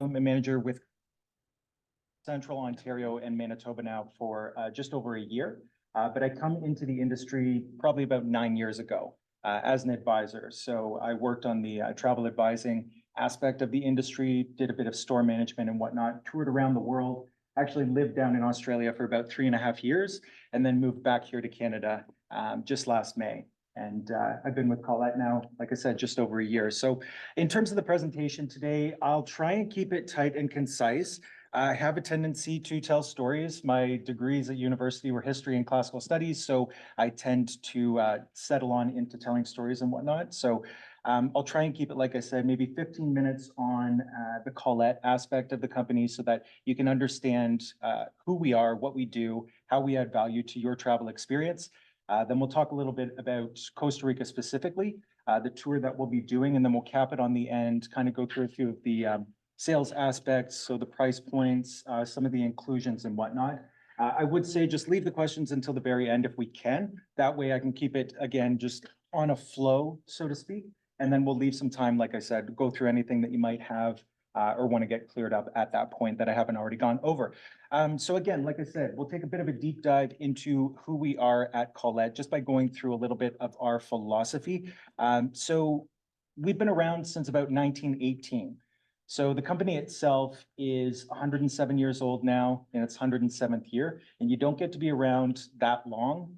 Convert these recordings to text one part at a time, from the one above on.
I'm a manager with Central Ontario and Manitoba now for just over a year. But I come into the industry probably about 9 years ago as an advisor. So I worked on the travel advising aspect of the industry, did a bit of store management and whatnot, toured around the world, actually lived down in Australia for about 3.5 years, and then moved back here to Canada just last May. And I've been with Collette now, like I said, just over a year. So in terms of the presentation today, I'll try and keep it tight and concise. I have a tendency to tell stories. My degrees at university were history and classical studies, so I tend to settle on into telling stories and whatnot. So I'll try and keep it, like I said, maybe 15 minutes on the Collette aspect of the company so that you can understand who we are, what we do, how we add value to your travel experience. Then we'll talk a little bit about Costa Rica specifically, the tour that we'll be doing, and then we'll cap it on the end, kind of go through a few of the sales aspects, so the price points, some of the inclusions and whatnot. I would say just leave the questions until the very end if we can. That way I can keep it, again, just on a flow, so to speak. And then we'll leave some time, like I said, to go through anything that you might have or want to get cleared up at that point that I haven't already gone over. So again, like I said, we'll take a bit of a deep dive into who we are at Collette just by going through a little bit of our philosophy. So we've been around since about 1918. So the company itself is 107 years old now in its 107th year, and you don't get to be around that long,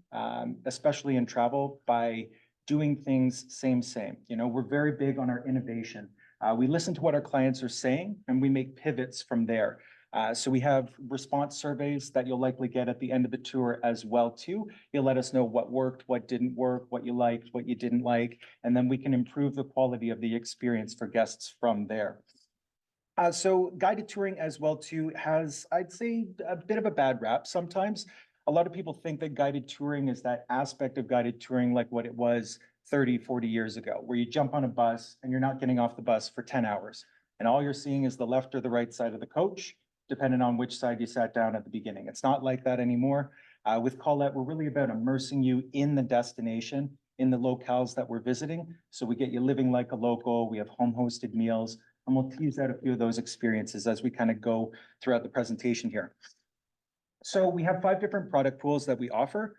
especially in travel, by doing things same. You know, we're very big on our innovation. We listen to what our clients are saying and we make pivots from there. So we have response surveys that you'll likely get at the end of the tour as well too. You'll let us know what worked, what didn't work, what you liked, what you didn't like, and then we can improve the quality of the experience for guests from there. So guided touring as well too has, I'd say, a bit of a bad rap sometimes. A lot of people think that guided touring is that aspect of guided touring like what it was 30, 40 years ago, where you jump on a bus and you're not getting off the bus for 10 hours. And all you're seeing is the left or the right side of the coach, depending on which side you sat down at the beginning. It's not like that anymore. With Collette, we're really about immersing you in the destination, in the locales that we're visiting. So we get you living like a local, we have home hosted meals, and we'll tease out a few of those experiences as we kind of go throughout the presentation here. So we have 5 different product pools that we offer.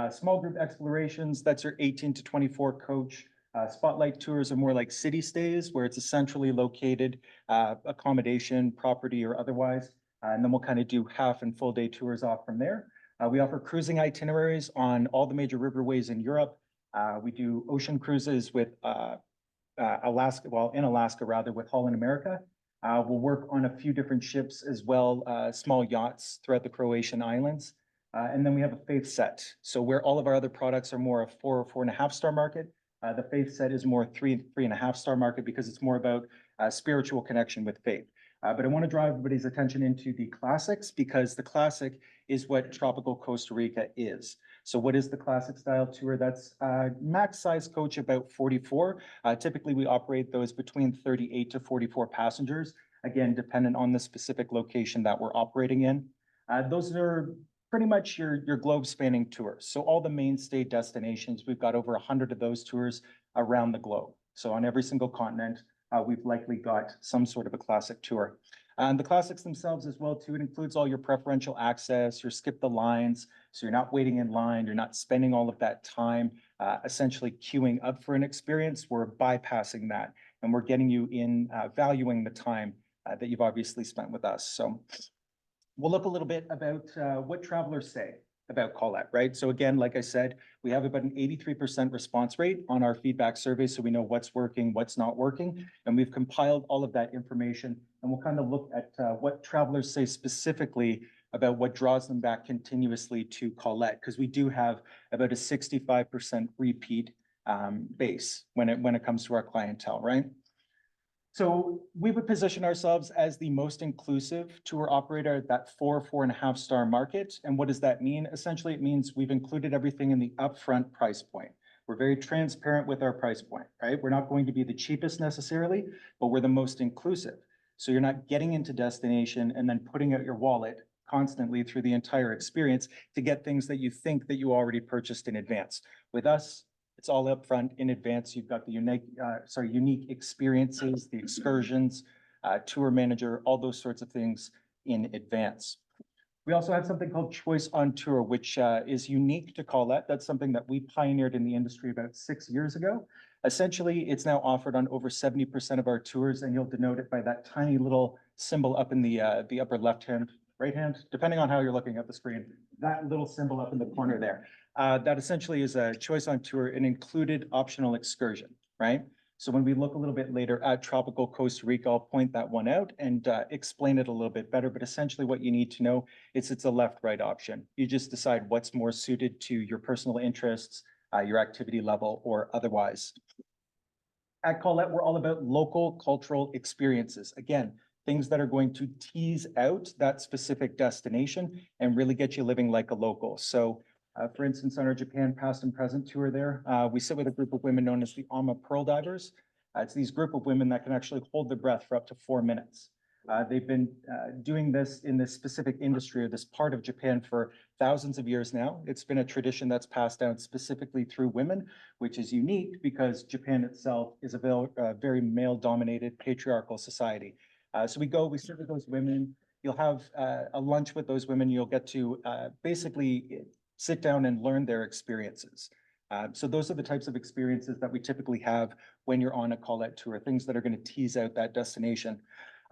Small group explorations, that's our 18 to 24 coach. Spotlight tours are more like city stays where it's a centrally located accommodation, property or otherwise. And then we'll kind of do half and full day tours off from there. We offer cruising itineraries on all the major riverways in Europe. We do ocean cruises with Alaska, well, in Alaska rather, with Holland America. We'll work on a few different ships as well, small yachts throughout the Croatian islands. And then we have a faith set. So where all of our other products are more a 4 or 4.5 star market, the faith set is more 3.5 star market because it's more about spiritual connection with faith. But I want to draw everybody's attention into the classics because the classic is what tropical Costa Rica is. So what is the classic style tour? That's max size coach about 44. Typically we operate those between 38 to 44 passengers, again, dependent on the specific location that we're operating in. Those are pretty much your globe spanning tours. So all the mainstay destinations, we've got over 100 of those tours around the globe. So on every single continent, we've likely got some sort of a classic tour. And the classics themselves as well too, it includes all your preferential access, your skip the lines, so you're not waiting in line, you're not spending all of that time essentially queuing up for an experience. We're bypassing that and we're getting you in valuing the time that you've obviously spent with us. So we'll look a little bit about what travelers say about Collette, right? So again, like I said, we have about an 83% response rate on our feedback survey, so we know what's working, what's not working, and we've compiled all of that information, and we'll kind of look at what travelers say specifically about what draws them back continuously to Collette, because we do have about a 65% repeat base when it comes to our clientele, right? So we would position ourselves as the most inclusive tour operator at that 4.5 star market. And what does that mean? Essentially, it means we've included everything in the upfront price point. We're very transparent with our price point, right? We're not going to be the cheapest necessarily, but we're the most inclusive. So you're not getting into destination and then putting out your wallet constantly through the entire experience to get things that you think that you already purchased in advance. With us, it's all upfront in advance. You've got the unique experiences, the excursions, tour manager, all those sorts of things in advance. We also have something called Choice on Tour, which is unique to Collette. That's something that we pioneered in the industry about 6 years ago. Essentially, it's now offered on over 70% of our tours, and you'll denote it by that tiny little symbol up in the upper left hand, right hand, depending on how you're looking at the screen. That little symbol up in the corner there. That essentially is a Choice on Tour, an included optional excursion, right? So when we look a little bit later at tropical Costa Rica, I'll point that one out and explain it a little bit better. But essentially what you need to know is it's a left-right option. You just decide what's more suited to your personal interests, your activity level, or otherwise. At Collette, we're all about local cultural experiences. Again, things that are going to tease out that specific destination and really get you living like a local. So for instance, on our Japan past and present tour there, we sit with a group of women known as the Ama Pearl Divers. It's these group of women that can actually hold their breath for up to 4 minutes. They've been doing this in this specific industry or this part of Japan for thousands of years now. It's been a tradition that's passed down specifically through women, which is unique because Japan itself is a very male-dominated patriarchal society. So we sit with those women. You'll have a lunch with those women. You'll get to basically sit down and learn their experiences. So those are the types of experiences that we typically have when you're on a Collette tour, things that are going to tease out that destination.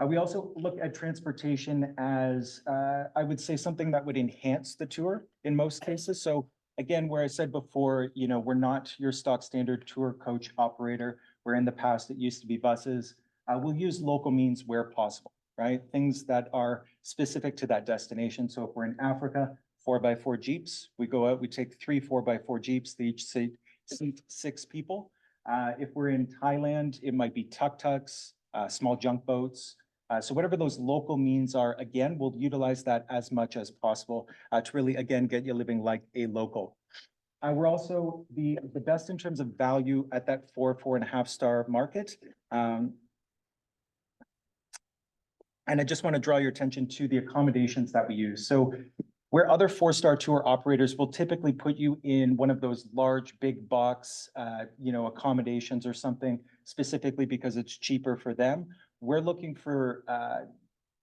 We also look at transportation as, I would say, something that would enhance the tour in most cases. So again, where I said before, we're not your stock standard tour coach operator, where in the past it used to be buses. We'll use local means where possible, right? Things that are specific to that destination. So if we're in Africa, 4x4 Jeeps. We go out, we take 3 4x4 Jeeps, they each seat 6 people. If we're in Thailand, it might be tuk-tuks, small junk boats. So whatever those local means are, again, we'll utilize that as much as possible to really, again, get you living like a local. We're also the best in terms of value at that 4.5 star market. And I just want to draw your attention to the accommodations that we use. So where other 4-star tour operators will typically put you in one of those large big box, accommodations or something specifically because it's cheaper for them. We're looking for,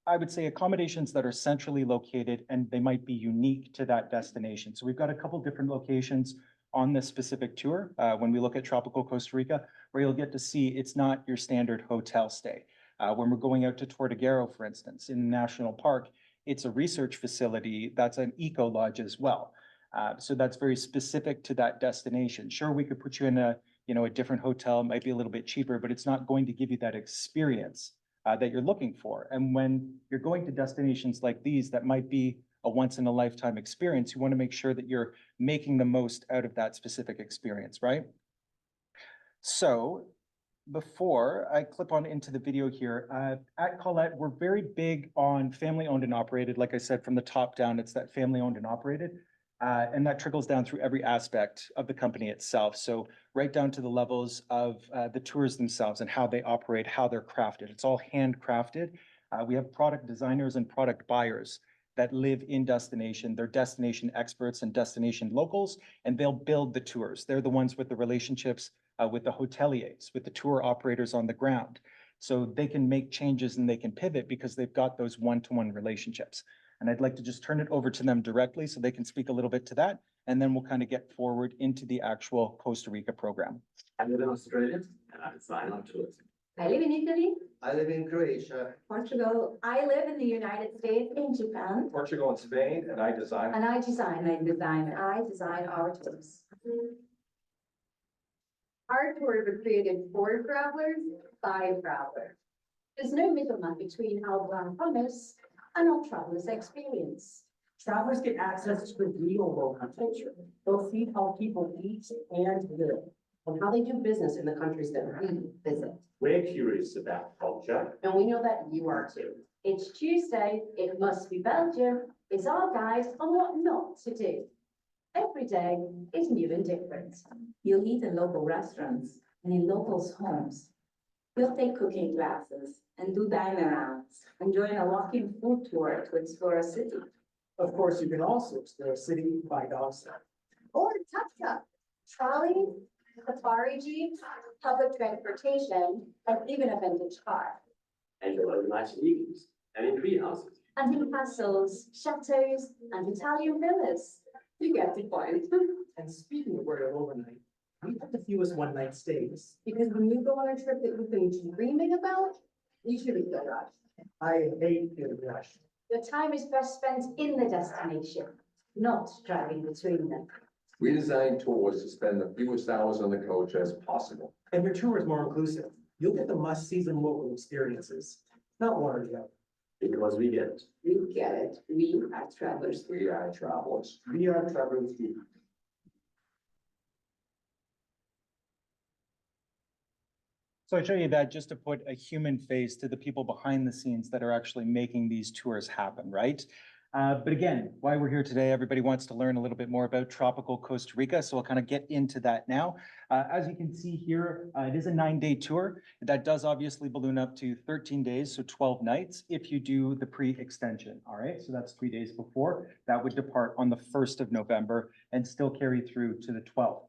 I would say, accommodations that are centrally located and they might be unique to that destination. So we've got a couple different locations on this specific tour. When we look at tropical Costa Rica, where you'll get to see it's not your standard hotel stay. When we're going out to Tortuguero, for instance, in the national park, it's a research facility that's an eco lodge as well. So that's very specific to that destination. Sure, we could put you in a different hotel, it might be a little bit cheaper, but it's not going to give you that experience that you're looking for. And when you're going to destinations like these, that might be a once in a lifetime experience, you want to make sure that you're making the most out of that specific experience, right? So before I clip on into the video here, at Collette, we're very big on family owned and operated. Like I said, from the top down, it's that family owned and operated. And that trickles down through every aspect of the company itself. So right down to the levels of the tours themselves and how they operate, how they're crafted. It's all handcrafted. We have product designers and product buyers that live in destination. They're destination experts and destination locals, and they'll build the tours. They're the ones with the relationships with the hoteliers, with the tour operators on the ground. So they can make changes and they can pivot because they've got those one-to-one relationships. And I'd like to just turn it over to them directly so they can speak a little bit to that. And then we'll kind of get forward into the actual Costa Rica program. I live in Australia and I design on tours. I live in Italy. I live in Croatia. Portugal. I live in the United States, in Japan. Portugal and Spain, and I design. And I design our tours. Our tours are created for travelers, by travelers. There's no middleman between our brand promise and our travelers' experience. Travelers get access to the real local culture. They'll see how people eat and live, and how they do business in the countries that we visit. We're curious about culture. And we know that you are too. It's Tuesday, it must be Belgium, is our guide on what not to do. Every day is new and different. You'll eat in local restaurants and in locals' homes. You'll take cooking classes and do dine-arounds and join a walking food tour to explore a city. Of course, you can also explore a city by doorstep. Or tuk-tuk, trolley, safari jeep, public transportation, and even a vintage car. and you'll learn nice evenings and in tree houses. And in castles, chateaus, and Italian villas. You get the point. And speaking of where to overnight, we have the fewest one-night stays. Because when you go on a trip that you've been dreaming about, you shouldn't feel rushed. I hate getting rushed. Your time is best spent in the destination, not driving between them. We design tours to spend the fewest hours on the coach as possible. And your tour is more inclusive. You'll get the must-sees and local experiences, not watered down. Because we get it. We get it. We are travelers. We are travelers. We are travelers too. So I show you that just to put a human face to the people behind the scenes that are actually making these tours happen, right? But again, why we're here today, everybody wants to learn a little bit more about tropical Costa Rica, so I'll kind of get into that now. As you can see here, it is a 9-day tour. That does obviously balloon up to 13 days, so 12 nights, if you do the pre-extension, all right? So that's 3 days before. That would depart on the 1st of November and still carry through to the 12th.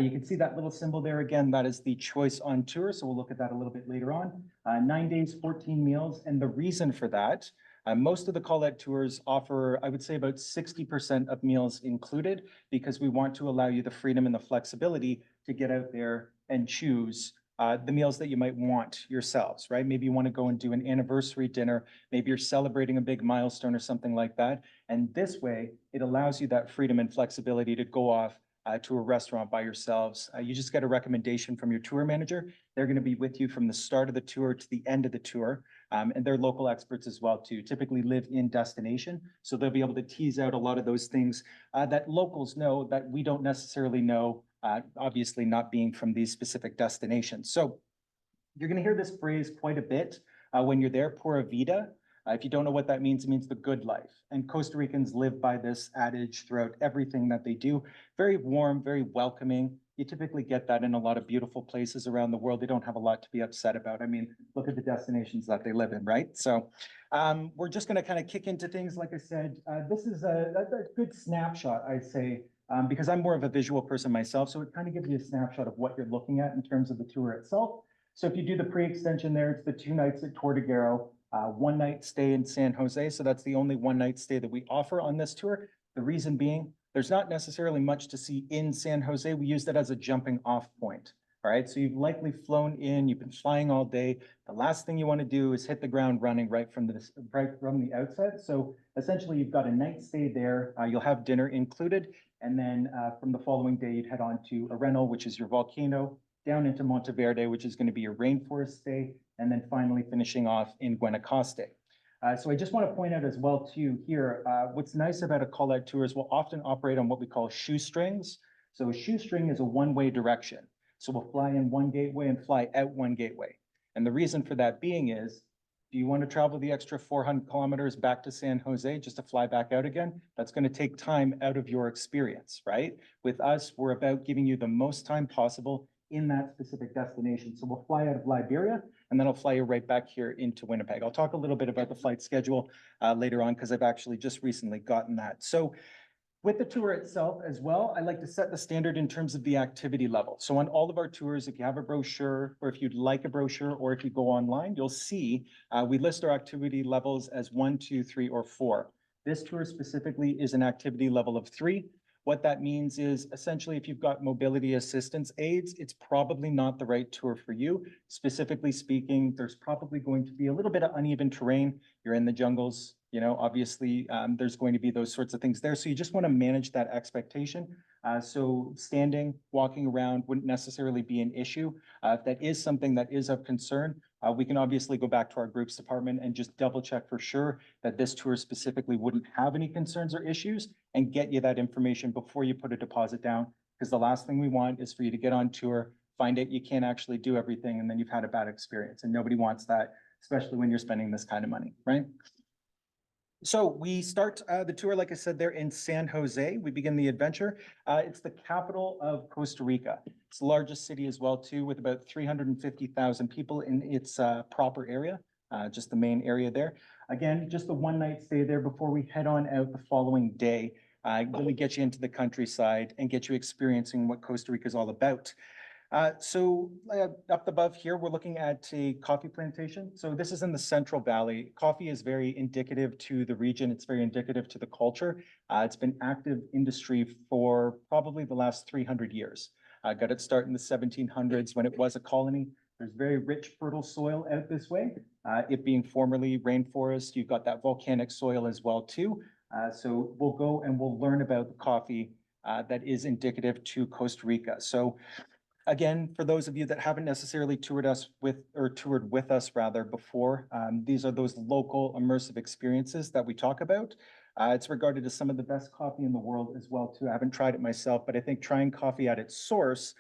You can see that little symbol there again, that is the choice on tour, so we'll look at that a little bit later on. 9 days, 14 meals, and the reason for that, most of the Collette tours offer, I would say about 60% of meals included, because we want to allow you the freedom and the flexibility to get out there and choose the meals that you might want yourselves, right? Maybe you want to go and do an anniversary dinner, maybe you're celebrating a big milestone or something like that. And this way, it allows you that freedom and flexibility to go off to a restaurant by yourselves. You just get a recommendation from your tour manager. They're going to be with you from the start of the tour to the end of the tour. And they're local experts as well too, typically live in destination. So they'll be able to tease out a lot of those things that locals know that we don't necessarily know, obviously not being from these specific destinations. So you're going to hear this phrase quite a bit when you're there, Pura Vida. If you don't know what that means, it means the good life. And Costa Ricans live by this adage throughout everything that they do. Very warm, very welcoming. You typically get that in a lot of beautiful places around the world. They don't have a lot to be upset about. I mean, look at the destinations that they live in, right? So we're just going to kind of kick into things. Like I said, this is a good snapshot, I'd say, because I'm more of a visual person myself. So it kind of gives you a snapshot of what you're looking at in terms of the tour itself. So if you do the pre-extension there, it's the 2 nights at Tortuguero. 1 night stay in San Jose. So that's the only 1 night stay that we offer on this tour. The reason being, there's not necessarily much to see in San Jose. We use that as a jumping off point. All right. So you've likely flown in, you've been flying all day. The last thing you want to do is hit the ground running right from the outset. So essentially you've got a night stay there. You'll have dinner included. And then from the following day, you'd head on to Arenal, which is your volcano, down into Monteverde, which is going to be your rainforest stay, and then finally finishing off in Guanacaste. So I just want to point out as well too here, what's nice about a Collette tour is we'll often operate on what we call shoestrings. So a shoestring is a one-way direction. So we'll fly in one gateway and fly out one gateway. And the reason for that being is, do you want to travel the extra 400 kilometers back to San Jose just to fly back out again? That's going to take time out of your experience, right? With us, we're about giving you the most time possible in that specific destination. So we'll fly out of Liberia, and then I'll fly you right back here into Winnipeg. I'll talk a little bit about the flight schedule later on, because I've actually just recently gotten that. So with the tour itself as well, I like to set the standard in terms of the activity level. So on all of our tours, if you have a brochure, or if you'd like a brochure, or if you go online, you'll see we list our activity levels as 1, 2, 3, or 4. This tour specifically is an activity level of 3. What that means is essentially if you've got mobility assistance aids, it's probably not the right tour for you. Specifically speaking, there's probably going to be a little bit of uneven terrain. You're in the jungles, you know, obviously there's going to be those sorts of things there. So you just want to manage that expectation. So standing, walking around wouldn't necessarily be an issue. If that is something that is of concern, we can obviously go back to our groups department and just double check for sure that this tour specifically wouldn't have any concerns or issues, and get you that information before you put a deposit down. Because the last thing we want is for you to get on tour, find out you can't actually do everything, and then you've had a bad experience. And nobody wants that, especially when you're spending this kind of money, right? So we start the tour, like I said, there in San Jose. We begin the adventure. It's the capital of Costa Rica. It's the largest city as well, too, with about 350,000 people in its proper area, just the main area there. Again, just the 1 night stay there before we head on out the following day. Really get you into the countryside and get you experiencing what Costa Rica is all about. Up above here, we're looking at a coffee plantation. So this is in the Central Valley. Coffee is very indicative to the region. It's very indicative to the culture. It's been active industry for probably the last 300 years. Got its start in the 1700s when it was a colony. There's very rich, fertile soil out this way. It being formerly rainforest, you've got that volcanic soil as well too. So we'll go and we'll learn about the coffee that is indicative to Costa Rica. So again, for those of you that haven't necessarily toured with us rather before, these are those local immersive experiences that we talk about. It's regarded as some of the best coffee in the world as well too. I haven't tried it myself, but I think trying coffee at its source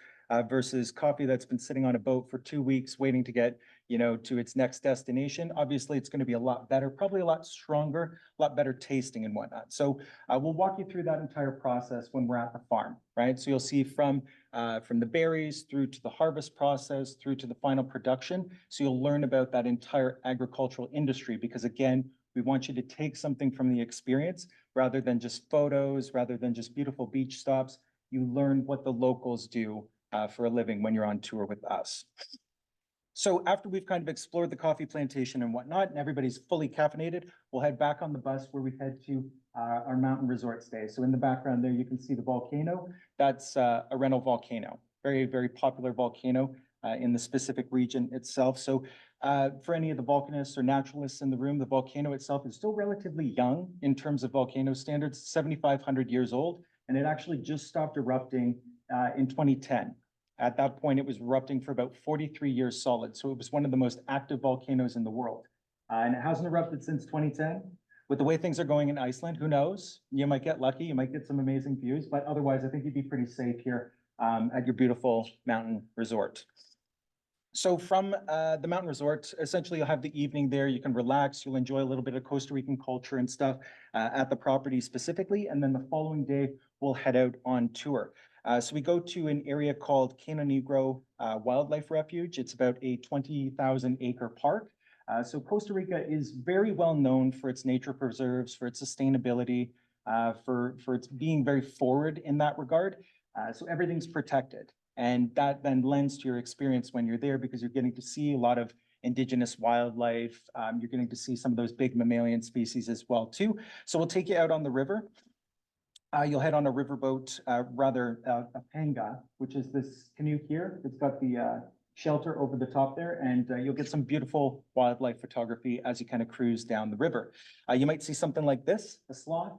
versus coffee that's been sitting on a boat for 2 weeks waiting to get, to its next destination, obviously it's going to be a lot better, probably a lot stronger, a lot better tasting and whatnot. So we'll walk you through that entire process when we're at the farm, right? So you'll see from the berries through to the harvest process, through to the final production. So you'll learn about that entire agricultural industry because again, we want you to take something from the experience rather than just photos, rather than just beautiful beach stops. You learn what the locals do for a living when you're on tour with us. So after we've kind of explored the coffee plantation and whatnot, and everybody's fully caffeinated, we'll head back on the bus where we head to our mountain resort stay. So in the background there, you can see the volcano. That's a Renal volcano, very, very popular volcano in the specific region itself. So for any of the volcanists or naturalists in the room, the volcano itself is still relatively young in terms of volcano standards, 7,500 years old, and it actually just stopped erupting in 2010. At that point, it was erupting for about 43 years solid. So it was one of the most active volcanoes in the world. And it hasn't erupted since 2010. With the way things are going in Iceland, who knows? You might get lucky, you might get some amazing views, but otherwise I think you'd be pretty safe here at your beautiful mountain resort. So from the mountain resort, essentially you'll have the evening there, you can relax, you'll enjoy a little bit of Costa Rican culture and stuff at the property specifically, and then the following day we'll head out on tour. So we go to an area called Cano Negro Wildlife Refuge. It's about a 20,000 acre park. So Costa Rica is very well known for its nature preserves, for its sustainability, for its being very forward in that regard. So everything's protected. And that then lends to your experience when you're there because you're getting to see a lot of indigenous wildlife. You're getting to see some of those big mammalian species as well too. So we'll take you out on the river. You'll head on a riverboat, a panga, which is this canoe here. It's got the shelter over the top there, and you'll get some beautiful wildlife photography as you kind of cruise down the river. You might see something like this, a sloth.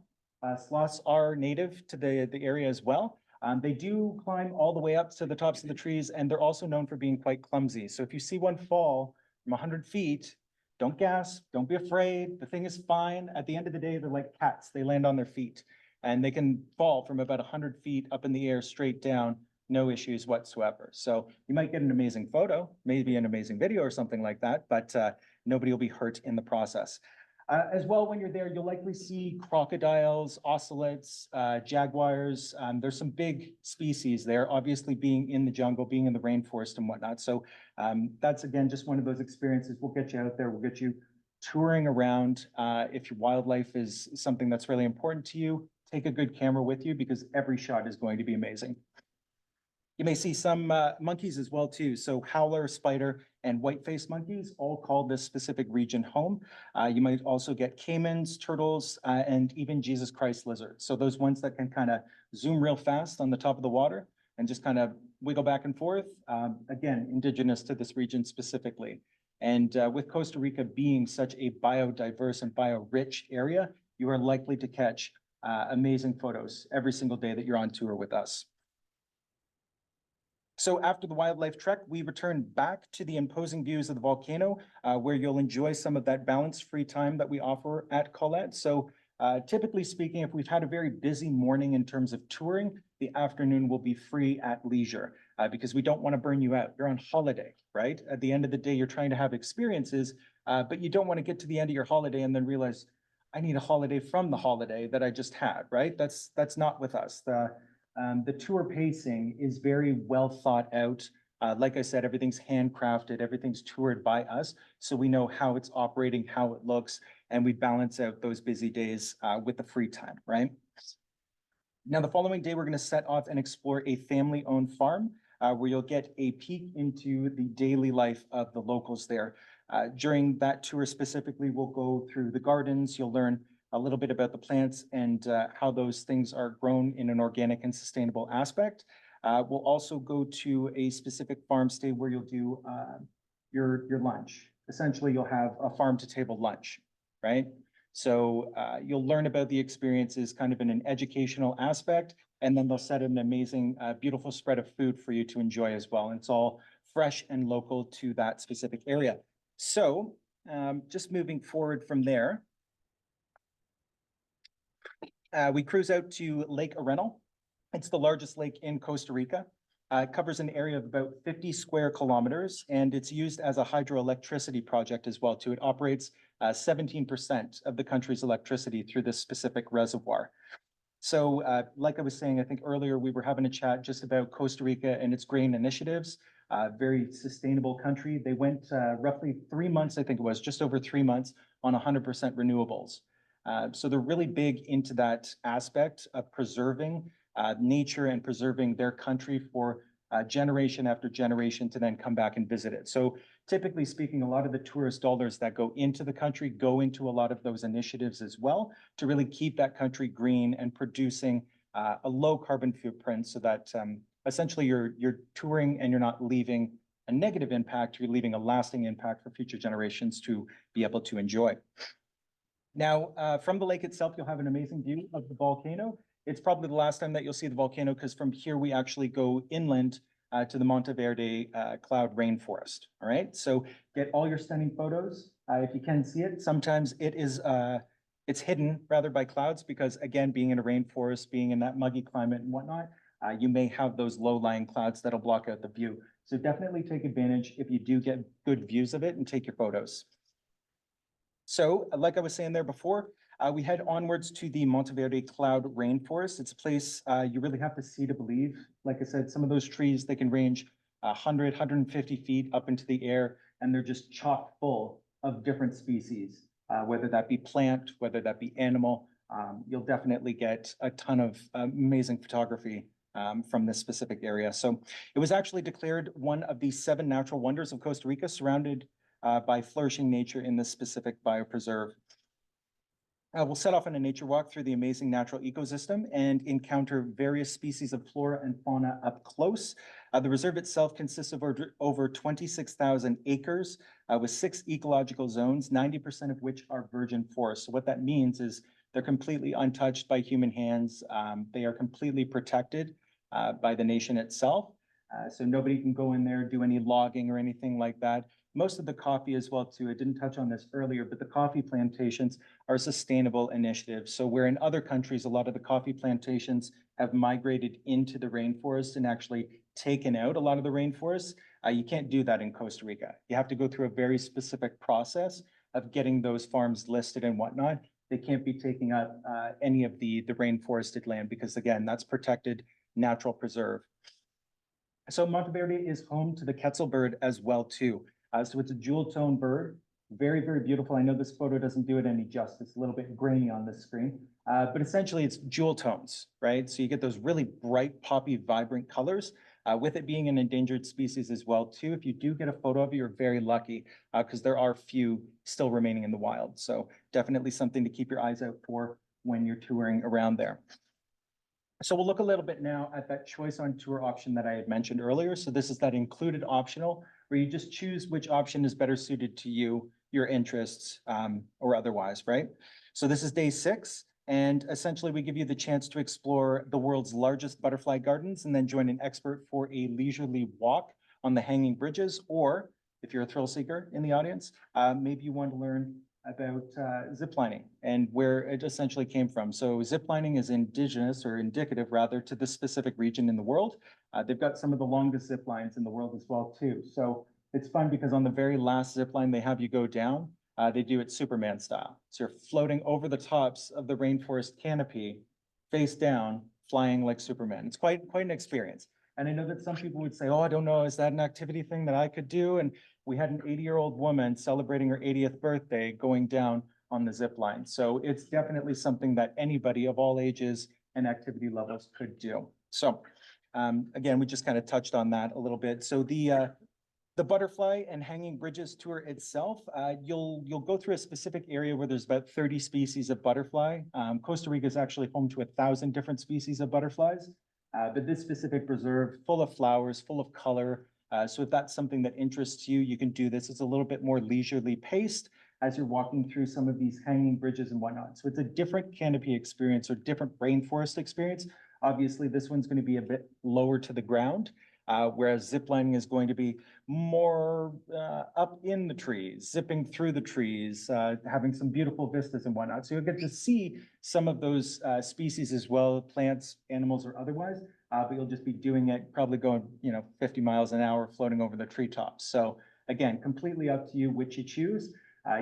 Sloths are native to the area as well. They do climb all the way up to the tops of the trees, and they're also known for being quite clumsy. So if you see one fall from 100 feet, don't gasp, don't be afraid. The thing is fine. At the end of the day, they're like cats. They land on their feet. And they can fall from about 100 feet up in the air straight down, no issues whatsoever. So you might get an amazing photo, maybe an amazing video or something like that, but nobody will be hurt in the process. As well, when you're there, you'll likely see crocodiles, ocelots, jaguars. There's some big species there, obviously being in the jungle, being in the rainforest and whatnot. So that's, again, just one of those experiences. We'll get you out there. We'll get you touring around. If your wildlife is something that's really important to you, take a good camera with you because every shot is going to be amazing. You may see some monkeys as well too. So howler, spider, and white-faced monkeys all call this specific region home. You might also get caimans, turtles, and even Jesus Christ lizards. So those ones that can kind of zoom real fast on the top of the water and just kind of wiggle back and forth. Again, indigenous to this region specifically. And with Costa Rica being such a biodiverse and bio-rich area, you are likely to catch amazing photos every single day that you're on tour with us. So after the wildlife trek, we return back to the imposing views of the volcano, where you'll enjoy some of that balanced free time that we offer at Collette. So typically speaking, if we've had a very busy morning in terms of touring, the afternoon will be free at leisure because we don't want to burn you out. You're on holiday, right? At the end of the day, you're trying to have experiences, but you don't want to get to the end of your holiday and then realize, I need a holiday from the holiday that I just had, right? That's not with us. The tour pacing is very well thought out. Like I said, everything's handcrafted, everything's toured by us. So we know how it's operating, how it looks, and we balance out those busy days with the free time, right? Now, the following day, we're going to set off and explore a family-owned farm. where you'll get a peek into the daily life of the locals there. During that tour specifically, we'll go through the gardens. You'll learn a little bit about the plants and how those things are grown in an organic and sustainable aspect. We'll also go to a specific farm stay where you'll do your lunch. Essentially, you'll have a farm to table lunch, right? So you'll learn about the experiences kind of in an educational aspect, and then they'll set an amazing, beautiful spread of food for you to enjoy as well. And it's all fresh and local to that specific area. So just moving forward from there, we cruise out to Lake Arenal. It's the largest lake in Costa Rica. It covers an area of about 50 square kilometers, and it's used as a hydroelectricity project as well too. It operates 17% of the country's electricity through this specific reservoir. So like I was saying, I think earlier we were having a chat just about Costa Rica and its green initiatives. Very sustainable country. They went roughly 3 months, I think it was, just over 3 months on 100% renewables. So they're really big into that aspect of preserving nature and preserving their country for generation after generation to then come back and visit it. So typically speaking, a lot of the tourist dollars that go into the country go into a lot of those initiatives as well to really keep that country green and producing a low carbon footprint so that essentially you're touring and you're not leaving a negative impact, you're leaving a lasting impact for future generations to be able to enjoy. Now, from the lake itself, you'll have an amazing view of the volcano. It's probably the last time that you'll see the volcano because from here we actually go inland to the Monteverde cloud rainforest. All right, so get all your stunning photos. If you can see it, sometimes it is it's hidden rather by clouds because again, being in a rainforest, being in that muggy climate and whatnot, you may have those low-lying clouds that'll block out the view. So definitely take advantage if you do get good views of it and take your photos. So like I was saying there before, we head onwards to the Monteverde Cloud Rainforest. It's a place you really have to see to believe. Like I said, some of those trees, they can range 100, 150 feet up into the air, and they're just chock full of different species, whether that be plant, whether that be animal. You'll definitely get a ton of amazing photography from this specific area. So it was actually declared one of the 7 natural wonders of Costa Rica, surrounded by flourishing nature in this specific biopreserve. We'll set off on a nature walk through the amazing natural ecosystem and encounter various species of flora and fauna up close. The reserve itself consists of over 26,000 acres with 6 ecological zones, 90% of which are virgin forests. So what that means is they're completely untouched by human hands. They are completely protected by the nation itself. So nobody can go in there, do any logging or anything like that. Most of the coffee as well too, I didn't touch on this earlier, but the coffee plantations are sustainable initiatives. So where in other countries, a lot of the coffee plantations have migrated into the rainforest and actually taken out a lot of the rainforest, you can't do that in Costa Rica. You have to go through a very specific process of getting those farms listed and whatnot. They can't be taking up any of the rainforested land because again, that's protected natural preserve. So Monteverde is home to the quetzal bird as well too. So it's a jewel tone bird, very, very beautiful. I know this photo doesn't do it any justice, a little bit grainy on this screen, but essentially it's jewel tones, right? So you get those really bright, poppy, vibrant colors. With it being an endangered species as well too, if you do get a photo of it, you're very lucky because there are few still remaining in the wild. So definitely something to keep your eyes out for when you're touring around there. So we'll look a little bit now at that choice on tour option that I had mentioned earlier. So this is that included optional where you just choose which option is better suited to you, your interests, or otherwise, right? So this is day 6. And essentially we give you the chance to explore the world's largest butterfly gardens and then join an expert for a leisurely walk on the hanging bridges. Or if you're a thrill seeker in the audience, maybe you want to learn about ziplining and where it essentially came from. So ziplining is indigenous or indicative rather to this specific region in the world. They've got some of the longest zip lines in the world as well too. So it's fun because on the very last zip line they have you go down, they do it Superman style. So you're floating over the tops of the rainforest canopy, face down, flying like Superman. It's quite an experience. And I know that some people would say, oh, I don't know, is that an activity thing that I could do? And we had an 80-year-old woman celebrating her 80th birthday going down on the zip line. So it's definitely something that anybody of all ages and activity levels could do. So Again, we just kind of touched on that a little bit. So the butterfly and hanging bridges tour itself, you'll go through a specific area where there's about 30 species of butterfly. Costa Rica is actually home to 1,000 different species of butterflies. But this specific preserve, full of flowers, full of color. So if that's something that interests you, you can do this. It's a little bit more leisurely paced as you're walking through some of these hanging bridges and whatnot. So it's a different canopy experience or different rainforest experience. Obviously, this one's going to be a bit lower to the ground, whereas ziplining is going to be more up in the trees, zipping through the trees, having some beautiful vistas and whatnot. So you'll get to see some of those species as well, plants, animals, or otherwise. But you'll just be doing it, probably going, 50 miles an hour, floating over the treetops. So again, completely up to you which you choose.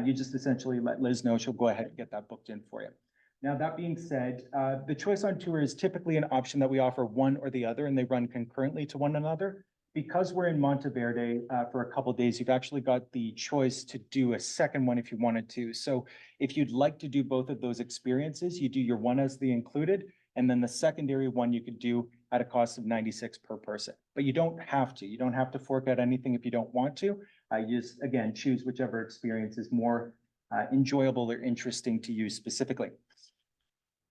You just essentially let Liz know, she'll go ahead and get that booked in for you. Now, that being said, the choice on tour is typically an option that we offer one or the other, and they run concurrently to one another. Because we're in Monteverde for a couple of days, you've actually got the choice to do a second one if you wanted to. So if you'd like to do both of those experiences, you do your one as the included, and then the secondary one you could do at a cost of $96 per person. But you don't have to. You don't have to fork out anything if you don't want to. You just, again, choose whichever experience is more enjoyable or interesting to you specifically.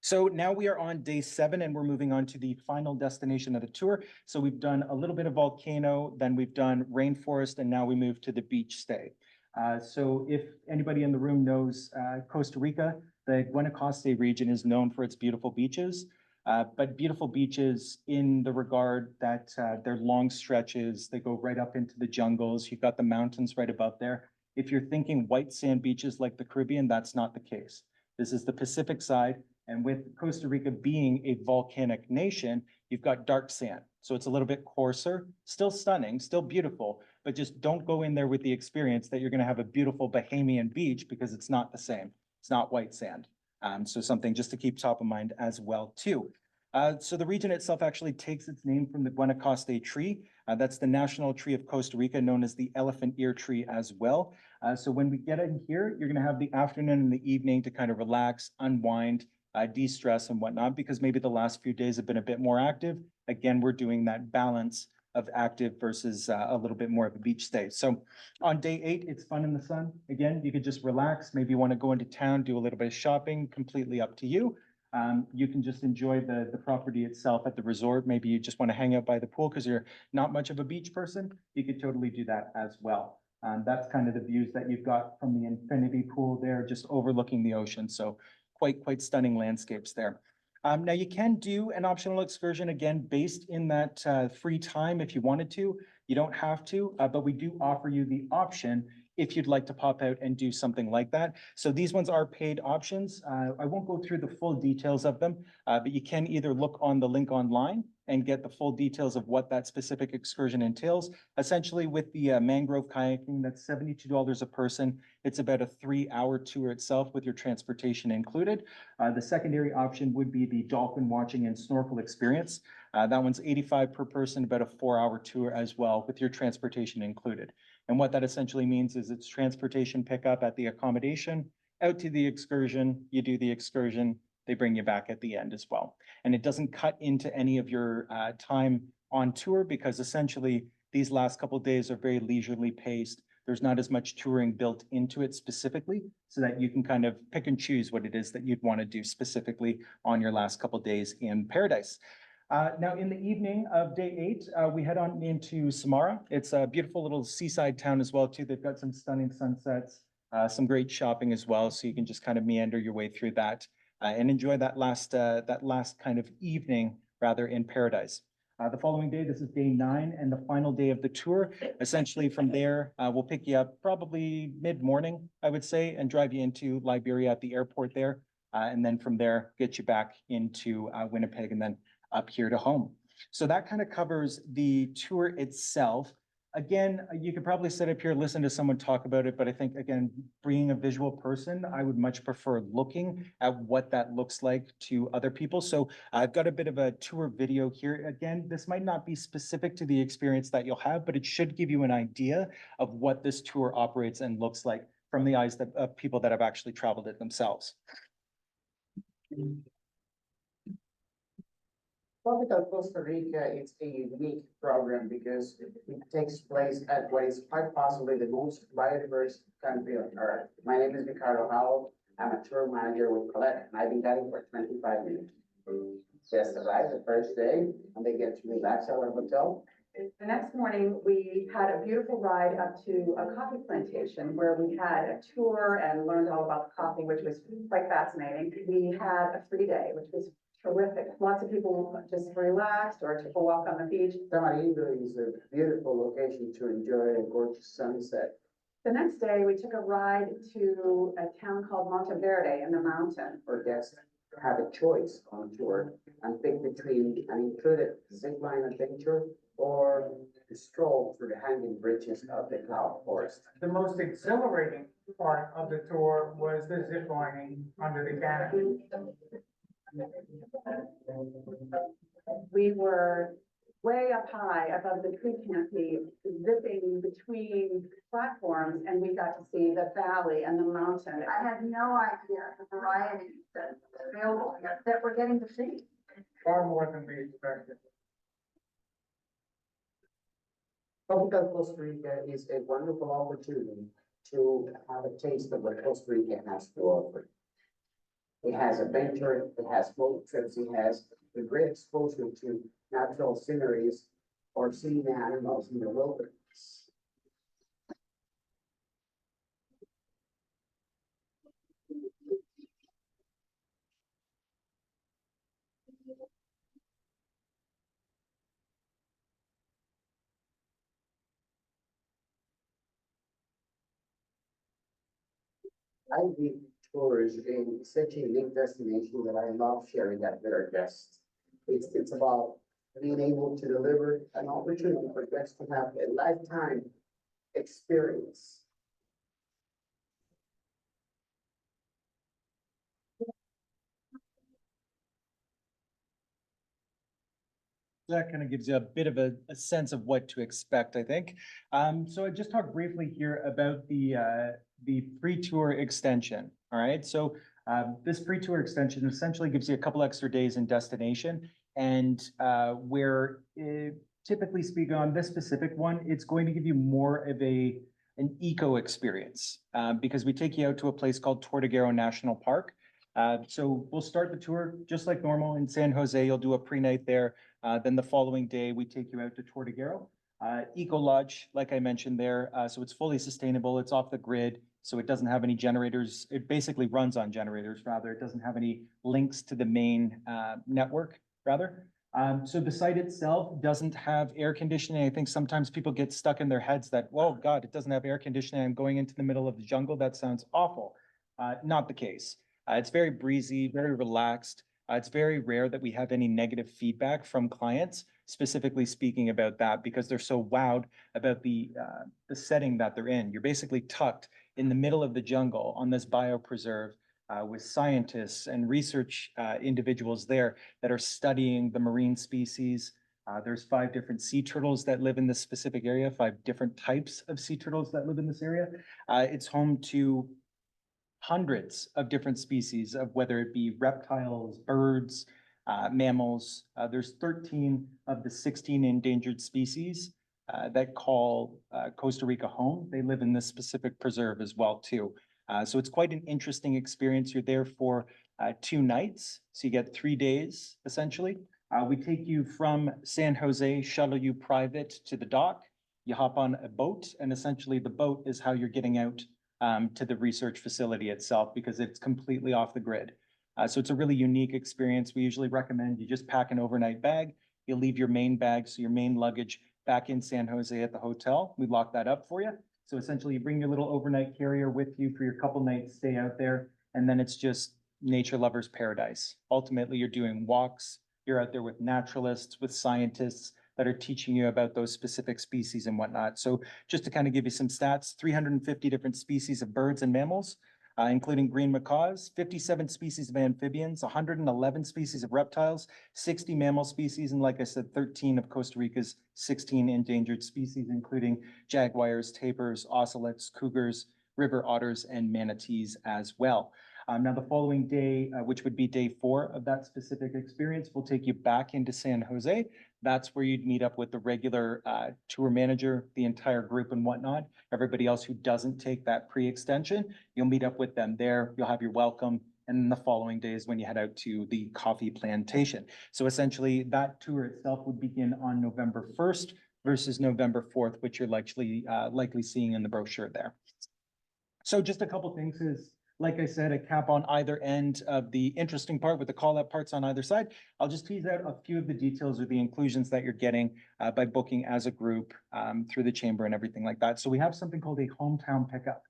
So now we are on day 7 and we're moving on to the final destination of the tour. So we've done a little bit of volcano, then we've done rainforest, and now we move to the beach stay. So if anybody in the room knows Costa Rica, the Guanacaste region is known for its beautiful beaches, but beautiful beaches in the regard that they're long stretches, they go right up into the jungles, you've got the mountains right above there. If you're thinking white sand beaches like the Caribbean, that's not the case. This is the Pacific side. And with Costa Rica being a volcanic nation, you've got dark sand. So it's a little bit coarser, still stunning, still beautiful, but just don't go in there with the experience that you're going to have a beautiful Bahamian beach, because it's not the same. It's not white sand. So something just to keep top of mind as well too. So the region itself actually takes its name from the Guanacaste tree. That's the national tree of Costa Rica, known as the elephant ear tree as well. So when we get in here, you're going to have the afternoon and the evening to kind of relax, unwind, de-stress and whatnot, because maybe the last few days have been a bit more active. Again, we're doing that balance of active versus a little bit more of a beach stay. So on day 8, it's fun in the sun. Again, you could just relax. Maybe you want to go into town, do a little bit of shopping, completely up to you. You can just enjoy the property itself at the resort. Maybe you just want to hang out by the pool because you're not much of a beach person. You could totally do that as well. That's kind of the views that you've got from the infinity pool there, just overlooking the ocean. So quite stunning landscapes there. Now you can do an optional excursion, again, based in that free time if you wanted to. You don't have to, but we do offer you the option if you'd like to pop out and do something like that. So these ones are paid options. I won't go through the full details of them, but you can either look on the link online and get the full details of what that specific excursion entails. Essentially with the mangrove kayaking, that's $72 a person. It's about a 3-hour tour itself with your transportation included. The secondary option would be the dolphin watching and snorkel experience. That one's $85 per person, about a 4-hour tour as well with your transportation included. And what that essentially means is it's transportation pickup at the accommodation, out to the excursion, you do the excursion, they bring you back at the end as well. And it doesn't cut into any of your time on tour, because essentially these last couple of days are very leisurely paced. There's not as much touring built into it specifically, so that you can kind of pick and choose what it is that you'd want to do specifically on your last couple of days in paradise. Now, in the evening of day 8, we head on into Samara. It's a beautiful little seaside town as well, too. They've got some stunning sunsets, some great shopping as well. So you can just kind of meander your way through that and enjoy that last kind of evening, rather, in paradise. The following day, this is day 9 and the final day of the tour. Essentially from there, we'll pick you up probably mid-morning, I would say, and drive you into Liberia at the airport there. And then from there, get you back into Winnipeg and then up here to home. So that kind of covers the tour itself. Again, you could probably sit up here, listen to someone talk about it, but I think, again, being a visual person, I would much prefer looking at what that looks like to other people. So I've got a bit of a tour video here. Again, this might not be specific to the experience that you'll have, but it should give you an idea of what this tour operates and looks like from the eyes of people that have actually traveled it themselves. Tropical Costa Rica is a unique program because it takes place at what is quite possibly the most biodiverse country on earth. My name is Ricardo Howell. I'm a tour manager with Collette, and I've been guiding for 25 minutes. Guests arrive the first day, and they get to relax at our hotel. The next morning, we had a beautiful ride up to a coffee plantation where we had a tour and learned all about the coffee, which was quite fascinating. We had a free day, which was terrific. Lots of people just relaxed or took a walk on the beach. Tamarindo is a beautiful location to enjoy a gorgeous sunset. The next day, we took a ride to a town called Monteverde in the mountain. Our guests have a choice on tour and pick between an included zipline adventure or a stroll through the hanging bridges of the cloud forest. The most exhilarating part of the tour was the zip lining under the canopy. We were way up high above the tree canopy, zipping between platforms, and we got to see the valley and the mountain. I had no idea the variety that's available here that we're getting to see. Far more than we expected. Tropical Costa Rica is a wonderful opportunity to have a taste of what Costa Rica has to offer. It has adventure, it has boat trips, it has a great exposure to natural sceneries or seeing the animals in the wilderness. I did tours in such a unique destination that I love sharing that with our guests. It's about being able to deliver an opportunity for guests to have a lifetime experience. That kind of gives you a bit of a sense of what to expect, I think. So I just talked briefly here about the free tour extension. All right, so this free tour extension essentially gives you a couple extra days in destination, and typically speaking on this specific one, it's going to give you more of an eco experience because we take you out to a place called Tortuguero National Park. So we'll start the tour just like normal in San Jose. You'll do a pre-night there. Then the following day, we take you out to Tortuguero. Eco Lodge, like I mentioned there, so it's fully sustainable. It's off the grid, so it doesn't have any generators. It basically runs on generators, rather. It doesn't have any links to the main network, rather. So the site itself doesn't have air conditioning. I think sometimes people get stuck in their heads that, oh God, it doesn't have air conditioning. I'm going into the middle of the jungle. That sounds awful. Not the case. It's very breezy, very relaxed. It's very rare that we have any negative feedback from clients, specifically speaking about that, because they're so wowed about the setting that they're in. You're basically tucked in the middle of the jungle on this biopreserve with scientists and research individuals there that are studying the marine species. There's 5 different sea turtles that live in this specific area, 5 different types of sea turtles that live in this area. It's home to hundreds of different species of whether it be reptiles, birds, mammals. There's 13 of the 16 endangered species that call Costa Rica home. They live in this specific preserve as well too. So it's quite an interesting experience. You're there for 2 nights, so you get 3 days essentially. We take you from San Jose, shuttle you private to the dock. You hop on a boat, and essentially the boat is how you're getting out to the research facility itself because it's completely off the grid. So it's a really unique experience. We usually recommend you just pack an overnight bag. You'll leave your main bag, so your main luggage back in San Jose at the hotel. We lock that up for you. So essentially you bring your little overnight carrier with you for your couple nights stay out there. And then it's just nature lovers paradise. Ultimately, you're doing walks. You're out there with naturalists, with scientists that are teaching you about those specific species and whatnot. So just to kind of give you some stats, 350 different species of birds and mammals, including green macaws, 57 species of amphibians, 111 species of reptiles, 60 mammal species, and like I said, 13 of Costa Rica's 16 endangered species, including jaguars, tapirs, ocelots, cougars, river otters, and manatees as well. Now, the following day, which would be day 4 of that specific experience, will take you back into San Jose. That's where you'd meet up with the regular tour manager, the entire group and whatnot. Everybody else who doesn't take that pre-extension, you'll meet up with them there. You'll have your welcome. And then the following day is when you head out to the coffee plantation. So essentially, that tour itself would begin on November 1st versus November 4th, which you're likely seeing in the brochure there. So just a couple things is, like I said, a cap on either end of the interesting part with the call-out parts on either side. I'll just tease out a few of the details or the inclusions that you're getting by booking as a group through the chamber and everything like that. So we have something called a hometown pickup.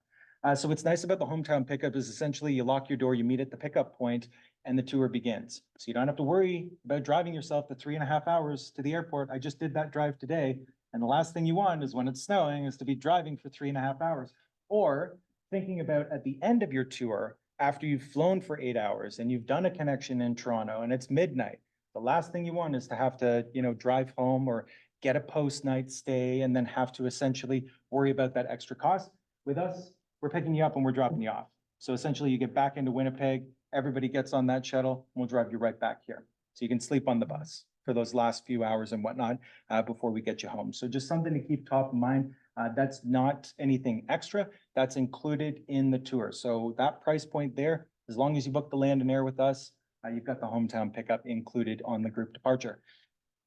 So what's nice about the hometown pickup is essentially you lock your door, you meet at the pickup point, and the tour begins. So you don't have to worry about driving yourself the 3.5 hours to the airport. I just did that drive today. And the last thing you want is when it's snowing is to be driving for 3.5 hours. Or thinking about at the end of your tour, after you've flown for 8 hours and you've done a connection in Toronto and it's midnight, the last thing you want is to have to, drive home or get a post-night stay and then have to essentially worry about that extra cost. With us, we're picking you up and we're dropping you off. So essentially you get back into Winnipeg, everybody gets on that shuttle, and we'll drive you right back here. So you can sleep on the bus for those last few hours and whatnot before we get you home. So just something to keep top of mind. That's not anything extra. That's included in the tour. So that price point there, as long as you book the land and air with us, you've got the hometown pickup included on the group departure.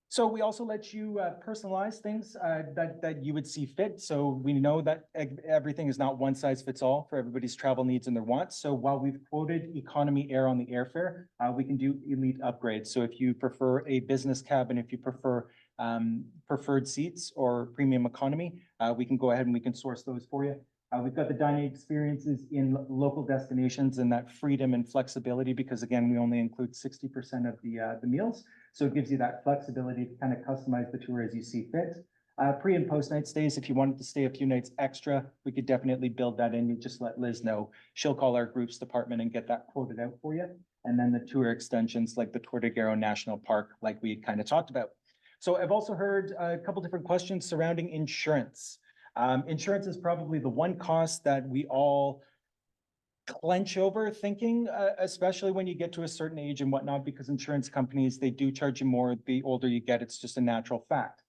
So we also let you personalize things that you would see fit. So we know that everything is not one size fits all for everybody's travel needs and their wants. So while we've quoted economy air on the airfare, we can do elite upgrades. So if you prefer a business cabin, if you prefer preferred seats or premium economy, we can go ahead and we can source those for you. We've got the dining experiences in local destinations and that freedom and flexibility, because again, we only include 60% of the meals. So it gives you that flexibility to kind of customize the tour as you see fit. Pre and post night stays, if you wanted to stay a few nights extra, we could definitely build that in. You just let Liz know. She'll call our groups department and get that quoted out for you. And then the tour extensions like the Tortuguero National Park, like we kind of talked about. So I've also heard a couple different questions surrounding insurance. Insurance is probably the one cost that we all clench over thinking, especially when you get to a certain age and whatnot, because insurance companies, they do charge you more the older you get. It's just a natural fact.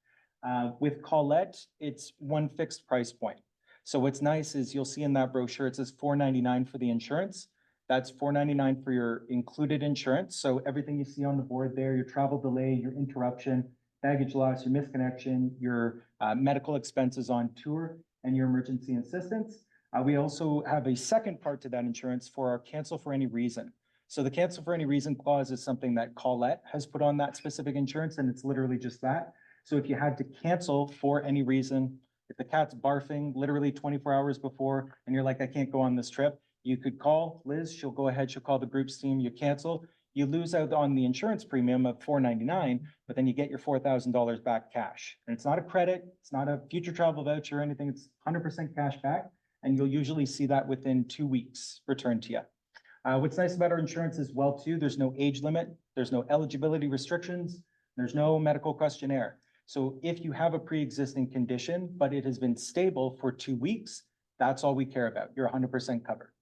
With Collette, it's one fixed price point. So what's nice is you'll see in that brochure, it says $4.99 for the insurance. That's $4.99 for your included insurance. So everything you see on the board there, your travel delay, your interruption, baggage loss, your misconnection, your medical expenses on tour, and your emergency assistance. We also have a second part to that insurance for our cancel for any reason. So the cancel for any reason clause is something that Collette has put on that specific insurance, and it's literally just that. So if you had to cancel for any reason, if the cat's barfing literally 24 hours before, and you're like, I can't go on this trip, you could call Liz, she'll go ahead, she'll call the group's team, you cancel, you lose out on the insurance premium of $4.99, but then you get your $4,000 back cash. And it's not a credit, it's not a future travel voucher or anything, it's 100% cash back. And you'll usually see that within 2 weeks returned to you. What's nice about our insurance as well too, there's no age limit, there's no eligibility restrictions, there's no medical questionnaire. So if you have a pre-existing condition, but it has been stable for 2 weeks, that's all we care about. You're 100% covered.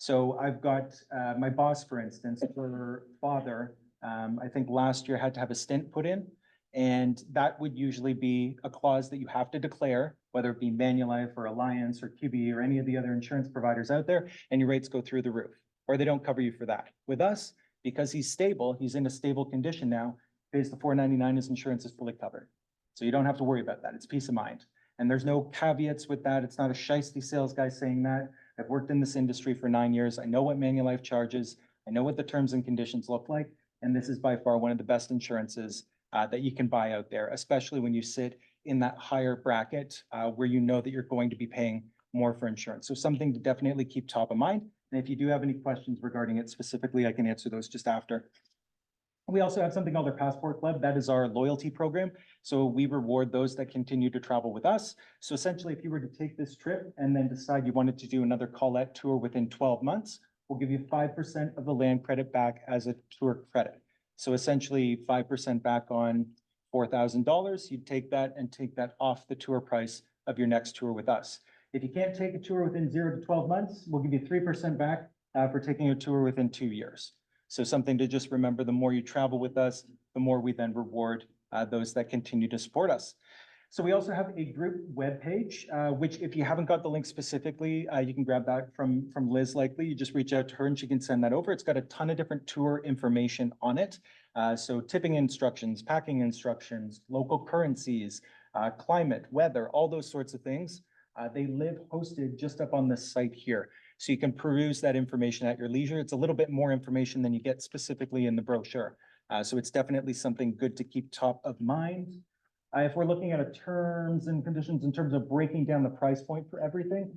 So I've got my boss, for instance, her father, I think last year had to have a stent put in. And that would usually be a clause that you have to declare, whether it be Manulife or Alliance or QBE or any of the other insurance providers out there, and your rates go through the roof, or they don't cover you for that. With us, because he's stable, he's in a stable condition now, pays the $4.99, his insurance is fully covered. So you don't have to worry about that. It's peace of mind. And there's no caveats with that. It's not a shiesty sales guy saying that. I've worked in this industry for 9 years. I know what Manulife charges. I know what the terms and conditions look like. And this is by far one of the best insurances that you can buy out there, especially when you sit in that higher bracket where you know that you're going to be paying more for insurance. So something to definitely keep top of mind. And if you do have any questions regarding it specifically, I can answer those just after. We also have something called our Passport Club. That is our loyalty program. So we reward those that continue to travel with us. So essentially, if you were to take this trip and then decide you wanted to do another Collette tour within 12 months, we'll give you 5% of the land credit back as a tour credit. So essentially 5% back on $4,000. You'd take that and take that off the tour price of your next tour with us. If you can't take a tour within 0 to 12 months, we'll give you 3% back for taking a tour within 2 years. So something to just remember, the more you travel with us, the more we then reward those that continue to support us. So we also have a group webpage, which if you haven't got the link specifically, you can grab that from Liz likely. You just reach out to her and she can send that over. It's got a ton of different tour information on it. So tipping instructions, packing instructions, local currencies, climate, weather, all those sorts of things. They live hosted just up on this site here. So you can peruse that information at your leisure. It's a little bit more information than you get specifically in the brochure. So it's definitely something good to keep top of mind. If we're looking at a terms and conditions in terms of breaking down the price point for everything,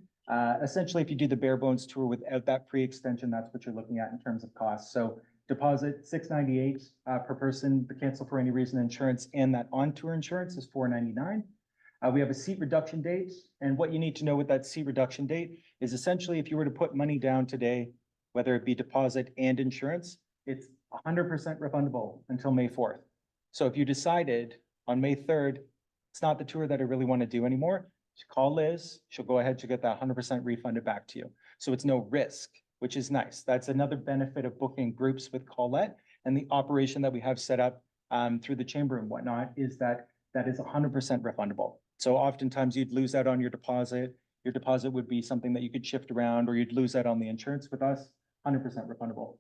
essentially, if you do the bare bones tour without that pre-extension, that's what you're looking at in terms of cost. So deposit $698 per person, the cancel for any reason insurance, and that on-tour insurance is $499. We have a seat reduction date, and what you need to know with that seat reduction date is essentially if you were to put money down today, whether it be deposit and insurance, it's 100% refundable until May 4th. So if you decided on May 3rd, it's not the tour that I really want to do anymore, just call Liz, she'll go ahead, she'll get that 100% refunded back to you. So it's no risk, which is nice. That's another benefit of booking groups with Collette, and the operation that we have set up through the chamber and whatnot is that is 100% refundable. So oftentimes you'd lose out on your deposit. Your deposit would be something that you could shift around, or you'd lose out on the insurance. With us, 100% refundable.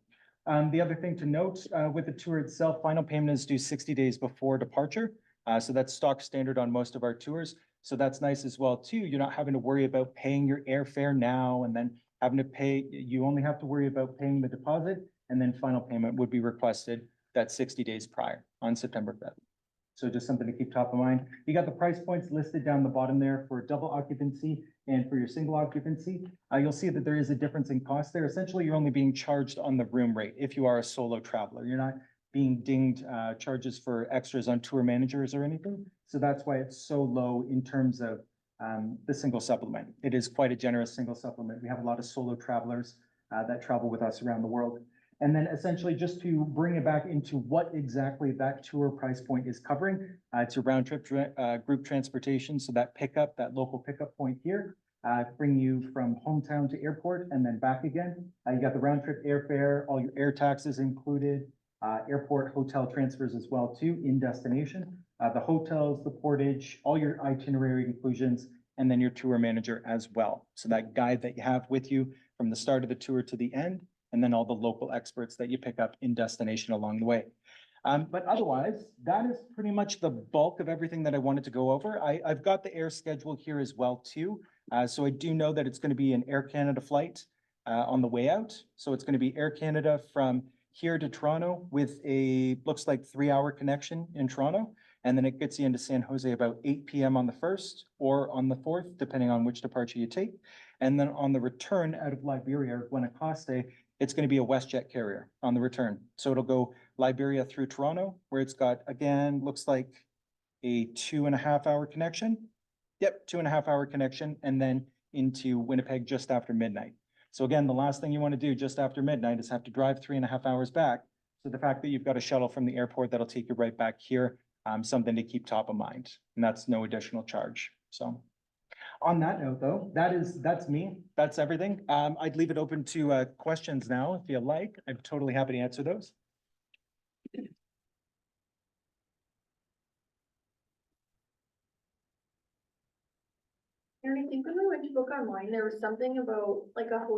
The other thing to note with the tour itself, final payment is due 60 days before departure. So that's stock standard on most of our tours. So that's nice as well too. You're not having to worry about paying your airfare now and then having to pay. You only have to worry about paying the deposit, and then final payment would be requested that 60 days prior on September 5th. So just something to keep top of mind. You got the price points listed down the bottom there for double occupancy and for your single occupancy. You'll see that there is a difference in cost there. Essentially, you're only being charged on the room rate if you are a solo traveler. You're not being dinged charges for extras on tour managers or anything. So that's why it's so low in terms of the single supplement. It is quite a generous single supplement. We have a lot of solo travelers that travel with us around the world. And then essentially just to bring it back into what exactly that tour price point is covering, it's a round trip group transportation. So that pickup, that local pickup point here, bring you from hometown to airport and then back again. You got the round trip airfare, all your air taxes included, airport hotel transfers as well too in destination, the hotels, the portage, all your itinerary inclusions, and then your tour manager as well. So that guide that you have with you from the start of the tour to the end, and then all the local experts that you pick up in destination along the way. But otherwise, that is pretty much the bulk of everything that I wanted to go over. I've got the air schedule here as well too. So I do know that it's going to be an Air Canada flight on the way out. So it's going to be Air Canada from here to Toronto with a, looks like 3-hour connection in Toronto. And then it gets you into San Jose about 8 p.m. on the 1st or on the 4th, depending on which departure you take. And then on the return out of Liberia or Guanacaste, it's going to be a WestJet carrier on the return. So it'll go Liberia through Toronto, where it's got, again, looks like a 2.5-hour connection. Yep, 2.5-hour connection, and then into Winnipeg just after midnight. So again, the last thing you want to do just after midnight is have to drive 3.5 hours back. So the fact that you've got a shuttle from the airport that'll take you right back here, something to keep top of mind, and that's no additional charge. So on that note, though, that's me. That's everything. I'd leave it open to questions now if you like. I'm totally happy to answer those. And I think when we went to book online, there was something about like a